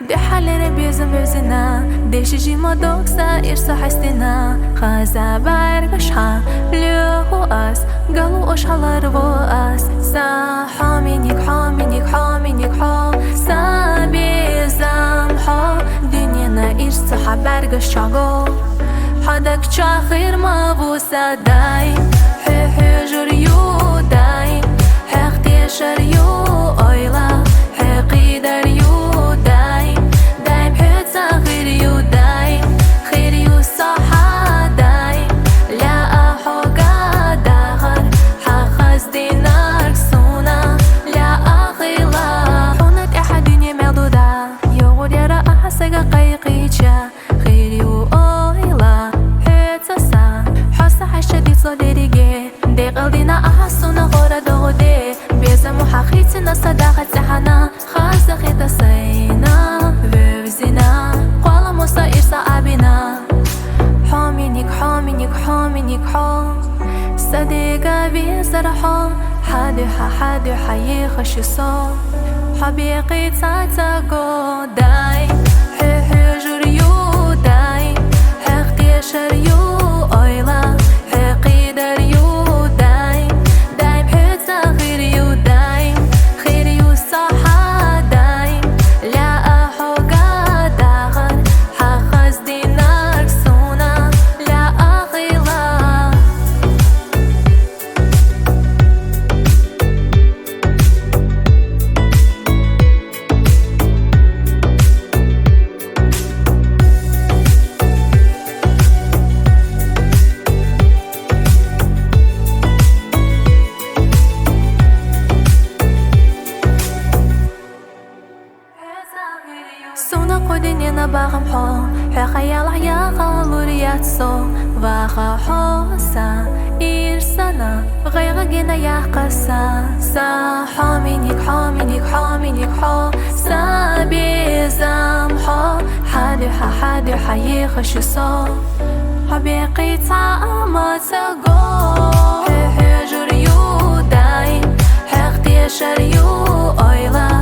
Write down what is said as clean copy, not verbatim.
دي حالي بيزم بزنا ديش جي مدوكسا إرسا حستنا خازا بارغشها ليهو أس قالو أشهلر و أس سا حامينيك حامينيك حامينيك حو سا بيزم حو دنيانا إرسا حبارغش شاقو حدك شاخير ما بوسا داي حي جريو داي حقتي شريو أيلا حقي دريو داي دايم حتى غيريو داي خيريو صحا داي لا أحوغا داغر حخز دينار سونا لا أغيلا حونك أحدين يميضو دا يغور يرى أحسك قيقيتشا خيريو أيلا حتى سا حسا حشدي صديريجي دي قلدينا أحسونا غورا دودي بيزمو حقيتنا صداقة سحنا خاصة خيطة سينا بيبزينا قوالا موسى إرسا أبينا حومينيك حومينيك حومينيك حو صديقة بيزر حو حادي حيخش صو حبيقي تاتا قو داي حي جريو داي حقتي شريو أيلا حقي دريو داي دايم حتى غيريو داي خيريو صحا داي لا أحوغا داغر حخز دينار سونا لا أغيلا سونا قدني نباغم حو حخيال يا غالوريات سو واخا حوسا إرسنا غير جنا يا قسا سا حامينيك حامينيك حامينيك حو سا بيزم حو حادي حيخش صو حبيقي تعامى تقو حي جريو داي حقتي شريو أيلا